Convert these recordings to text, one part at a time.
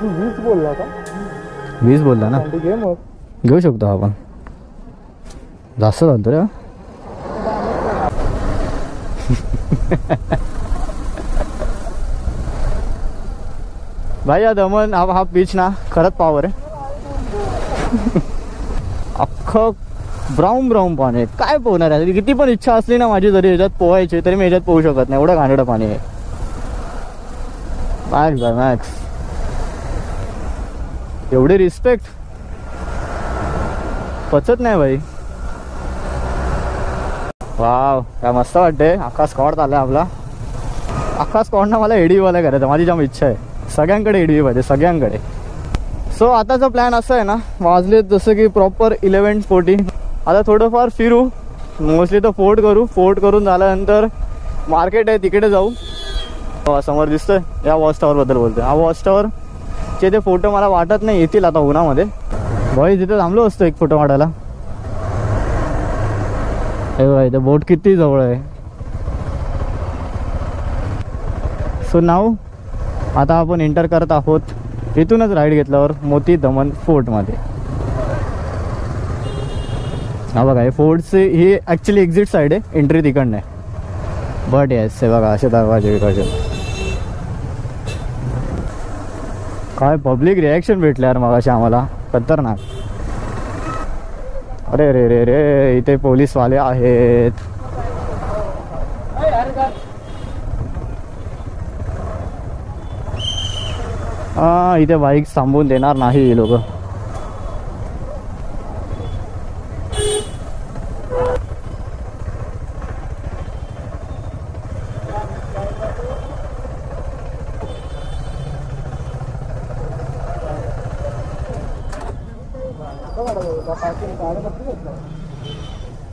20 बोलला का? 20 बोलला ना. घे मग. घेऊ शकतो आपण. जास्त चालतो रे. भाई या दमन हा बीच ना खरंच पावर आहे. अख्खं ब्राऊन ब्राऊन पाणी आहे. काय पोहणार आहे. किती पण इच्छा असली ना माझी जरी ह्याच्यात पोहायची तरी मी ह्याच्यात पोहू शकत नाही. एवढं घाणेरडं पाणी आहे. Max by max. एवढी रिस्पेक्ट पचत नाही भाई. वाव काय मस्त वाटते. अख्खा स्कॉट आलाय आपला. अख्खा स्कॉटना मला एडीवाला करायचं. माझी जाम इच्छा आहे. सगळ्यांकडे एडवी पाहिजे सगळ्यांकडे. सो आताचा प्लॅन असा आहे ना, वाजले जसं की प्रॉपर 11:40. आता थोडंफार फिरू. मोस्टली तर फोर्ट करू. फोर्ट करून झाल्यानंतर मार्केट आहे तिकडे जाऊ. समोर दिसतोय या वॉच टॉवर बद्दल बोलतोय. हा वॉच टॉवर चे ते फोटो मला वाटत नाही येतील आता उन्हामध्ये. भाई तिथे थांबलो असतो एक फोटो काढायला. हे भाई ते बोट किती जवळ आहे. सो नाव आता आपण एंटर करत आहोत इथूनच राईड घेतल्यावर मोती दमन फोर्टमध्ये. हा बघा हे फोर्टचे ही ॲक्च्युली एक्झिट साईड आहे. एंट्री तिकडनं आहे. बट येस हे बघा असे दरवाजे कसे. काय पब्लिक रिॲक्शन भेटलं यार मगाशी आम्हाला. खतरनाक. अरे रे रे रे इथे पोलीसवाले आहेत. इथे बाईक थांबवून देणार नाही हे लोक.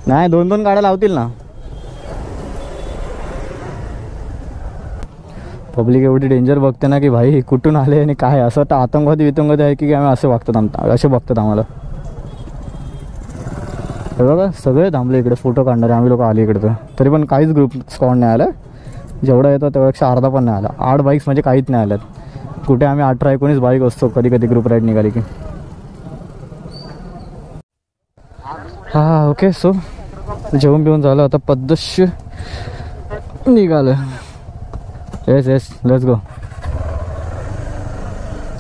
नाही 2-2 गाड्या लावतील ना. पब्लिक एवढी डेंजर बघते ना की भाई कुठून आले आणि काय असं तर आतंकवादी वितंगवादी आहे की आम्ही असं बघतात आम्हाला. हे बघा सगळे थांबले इकडे फोटो काढणारे. आम्ही लोक आले इकडे तरी पण काहीच ग्रुप स्क्वॉड नाही आलं. जेवढा येतो तेवढ्यापेक्षा अर्धा पण नाही आला. 8 बाईक्स म्हणजे काहीच नाही आल्यात. कुठे आम्ही 18-19 बाईक असतो कधी कधी ग्रुप राईड निघाली की. हा ओके. सो जेवण बिवून झालं आता पद्धतशीर निघालं. Yes yes let's go.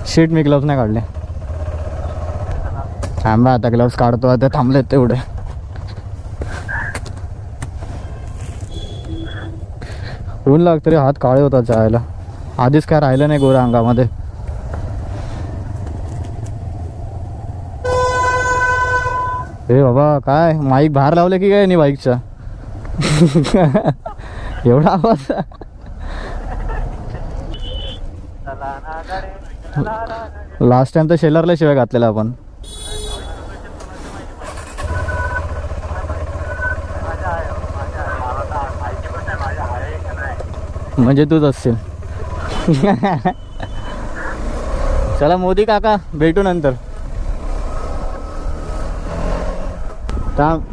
Sheet me gloves नाही काढले. थांबा आता ग्लव्स काढतो. आता थांबलेत तेवढे. ऊन लागतं रे. हात काळे होतात जायला. आधीच काय राहिलं नाही गोऱ्या अंगामध्ये. हे बाबा काय माईक बाहेर लावले की काय नाही बाईकच्या. एवढा आवाज. लास्ट टाइम तर शेलरला शिवाय घातलेला आपण. म्हणजे तूच असशील. चला मोदी काका भेटू नंतर.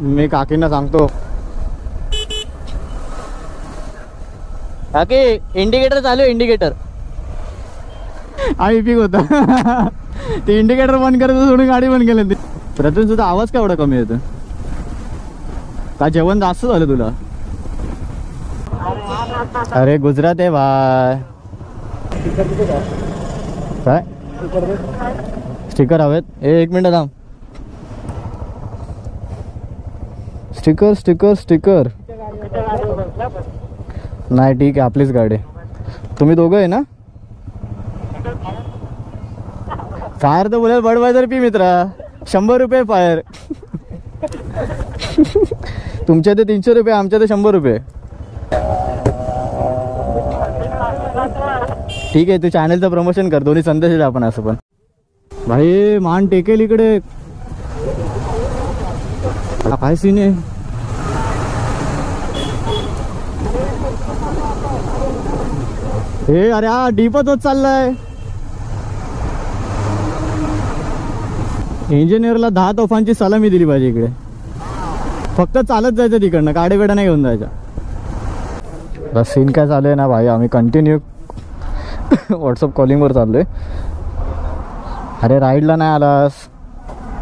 मी काकींना सांगतो काकी इंडिकेटर चालू आहे. इंडिकेटर आम्ही पीक होता. ते इंडिकेटर बंद करत सोडून गाडी बंद केली. प्रथम सुद्धा आवाज का एवढा कमी येतो. का जेवण जास्त झालं तुला. अरे गुजरात आहे बाय. काय स्टिकर हवेत. एक मिनिट थांब. स्टिकर स्टिकर स्टिकर नाही ठीक आहे आपलीच गाडी. तुम्ही दोघं आहे ना. फायर तर बोलाल बडवायझर पी मित्रा. 100 रुपये फायर. तुमच्या ते 300 रुपये आमच्या ते 100 रुपये. ठीक आहे तू चॅनलचं प्रमोशन कर. दोन्ही संदेश आपण असं. पण भाई मान टेकेल इकडे. काय सीन आहे. हे अरे हा डीपच होत चाललाय. इंजिनियरला 10 तोफांची सलामी दिली पाहिजे इकडे. फक्त चालत जायचं तिकडनं. गाड्या नाही घेऊन जायच्या. बस सीन काय चालू आहे ना भाई. आम्ही कंटिन्यू व्हॉट्सअप कॉलिंगवर चाललोय. अरे राईडला नाही आलास?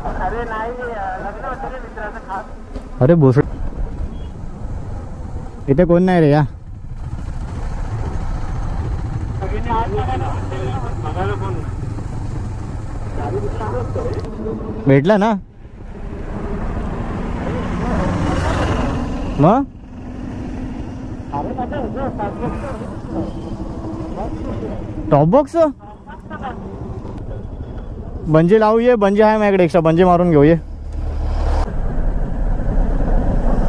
अरे नाही, लग्न होतं रे मित्राचं खास. अरे भोसड, इथे कोण नाही रे या. सगळ्यांनी आज बघायला कोण भेटला ना मग? टॉप बॉक्स बंजी लावू ये. बंजी आहे माझ्याकडे एक्स्ट्रा, बंजी मारून घेऊ ये.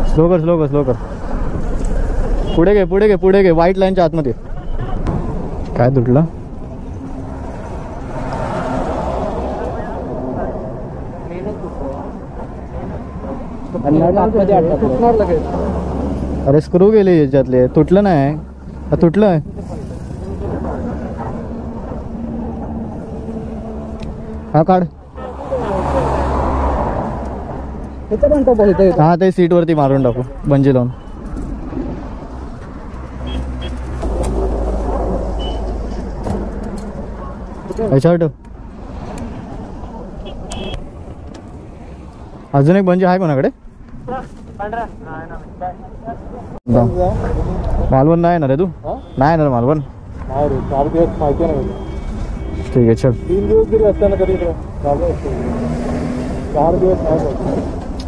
स्लो कर, स्लो कर, स्लो कर. पुढे घे, पुढे घे, पुढे घे. व्हाईट लाईनच्या आतमध्ये. काय तुटलं? अरे स्क्रू गेले याच्यातले, तुटलं नाही. तुटलं हा काढ. हा ते सीट वरती मारून टाकू बंजी लावून. याच्यावर ठेव. अजून एक बंजी आहे कोणाकडे? मालवण नाही येणार रे तू? नाही येणार मालवण? ठीक आहे चल. 3 दिवस जरी असताना तरी 4 दिवस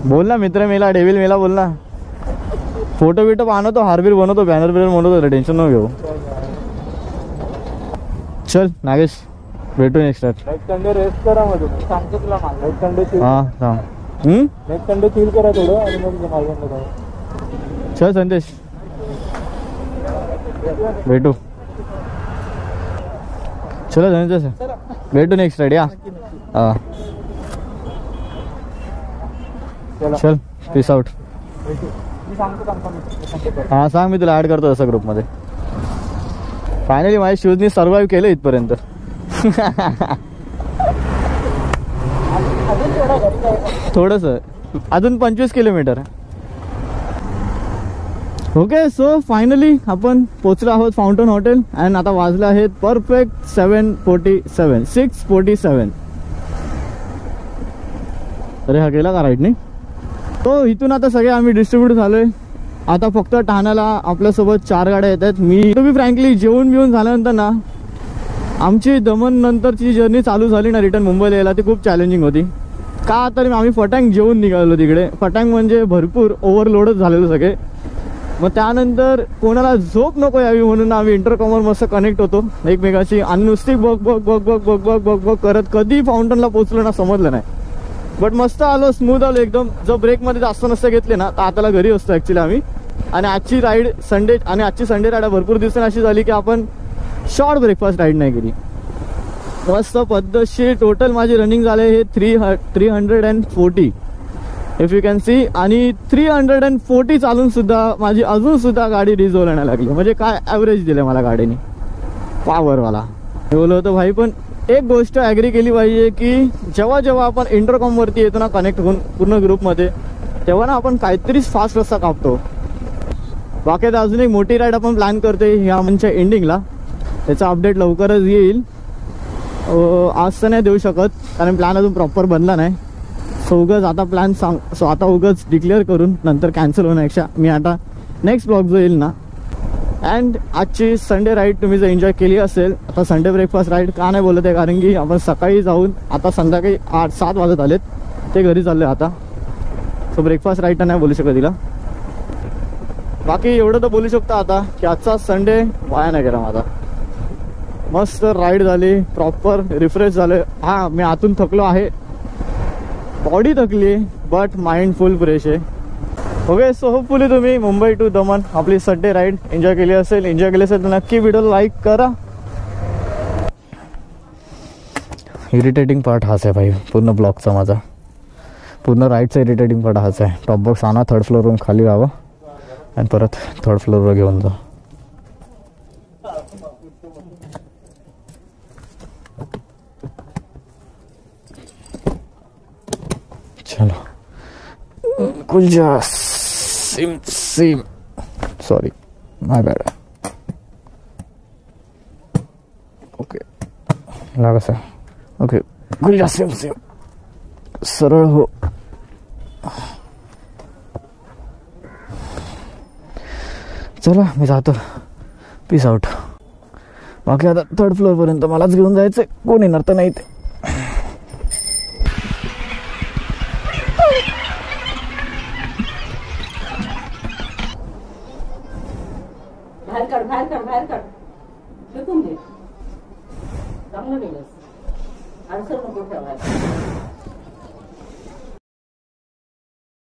बोल ना मित्र मेला, डेविल मेला बोल ना. फोटो बिटो बनवतो, हारबीर बनवतो, बॅनर बिनर बनवतो, टेन्शन नको घेऊ. चल नागेश, भेटू नेक्स्ट संडे रेस्ट करा मध्ये. सांगतो तुला नेक्स्ट संडे. हां सांग. नेक्स्ट संडे चिल करा थोडं आणि मग मालवणला जाऊ. चल संदेश, भेटू. चलो संदेश, भेटू नेक्स्ट राईड. या हां चल, पीस आउट. हां सांग, मी तुला ॲड करतो तसं ग्रुपमध्ये. फायनली माझ्या शूजनी सर्वाइव्ह केलं इथपर्यंत. थोडस अजून 25 किलोमीटर. ओके सो फायनली आपण पोचलो आहोत फाउंटन हॉटेल. अँड आता वाजले आहेत परफेक्ट 6:47. अरे हा गेला का राईट नाही? तो इथून आता सगळे आम्ही डिस्ट्रीब्यूट झालोय. आता फक्त ठाण्याला आपल्यासोबत 4 गाड्या येत आहेत. मी फ्रँकली जेवून बिवून झाल्यानंतर ना, आमची दमन नंतरची जर्नी चालू झाली ना रिटर्न मुंबईला यायला, ती खूप चॅलेंजिंग होती. का तर आम्ही फटांग जेवून निघालो तिकडे. फटांग म्हणजे भरपूर ओव्हरलोडच झालेलो सगळे. मग त्यानंतर कोणाला झोप नको यावी म्हणून आम्ही इंटरकॉमर मस्त कनेक्ट होतो एकमेकाशी. आणि नुसती बघ बघ बघ बघ बघ बघ बघ बघ करत कधी फाउंटनला पोहोचलो ना समजलं नाही. बट मस्त आलो, स्मूथ आलो एकदम. जो ब्रेकमध्ये जास्त नसतं घेतले ना तर आताला घरी असतो ॲक्च्युली आम्ही. आणि आजची राईड संडे, आणि आजची संडे राईड भरपूर दिवसांनी अशी झाली की आपण शॉर्ट ब्रेकफास्ट राईड नाही केली. मस्त पद्धतशीर टोटल माझी रनिंग झाले हे 340 इफ यू कॅन सी. आणि 340 चालून सुद्धा माझी अजून सुद्धा गाडी डिझोल येण्याला लागली. म्हणजे काय ॲव्हरेज दिलं मला गाडीने, पॉवरवाला. मी बोललो होतो भाई, पण एक गोष्ट ॲग्री केली पाहिजे की जेव्हा जेव्हा आपण इंटरकॉमवरती येतो ना कनेक्ट होऊन पूर्ण ग्रुपमध्ये, तेव्हा ना आपण काहीतरी फास्ट रस्ता कापतो. बाकी आता अजून एक मोठी राईड आपण प्लॅन करतोय ह्या मंथच्या एंडिंगला. त्याचा अपडेट लवकरच येईल. आज तर नाही देऊ शकत कारण प्लॅन अजून प्रॉपर बनला नाही. सो उगाच आता प्लॅन सो आता उगाच डिक्लेअर करून नंतर कॅन्सल होण्यापेक्षा मी आता नेक्स्ट ब्लॉग जो येईल ना. अँड आजची संडे राईड तुम्ही जर एन्जॉय केली असेल, आता संडे ब्रेकफास्ट राईड का नाही बोलत आहे, कारण की आपण सकाळी जाऊन आता संध्याकाळी 8-7 वाजत आलेत, ते घरी चालले आता. सो ब्रेकफास्ट राईड तर नाही बोलू शकत तिला. बाकी एवढं तर बोलू शकतो आता की आजचा संडे वाया नाही गेला माझा. मस्त राईड झाली, प्रॉपर रिफ्रेश झाले. हां मी आतून थकलो आहे, बॉडी थकली, बट माइंड फुल फ्रेश आहे. ओके सो होपफुली तुम्ही मुंबई टू दमन आपली संडे राईड एन्जॉय केली असेल. एन्जॉय केली असेल तर नक्की व्हिडिओ लाईक करा. इरिटेटिंग पार्ट हाच आहे भाई पूर्ण ब्लॉगचा माझा. पूर्ण राईडचा इरिटेटिंग पार्ट हाच आहे. टॉप बॉक्स आणा, 3rd फ्लोअरवरून खाली यावं आणि परत 3rd फ्लोअरवर घेऊन जा. चलो कुलजा same sorry my bad. Okay लागा सर. ओके गुरिया सेम सेम सरळ हो. चला मी जातो. Peace out. बाकी आता 3rd फ्लोअर पर्यंत मलाच घेऊन जायचंय. कोण येणार तर नाही ते. बाहेर काढ फेकून दे. चांगलं केलंस. आन्सर नको ठेवायला.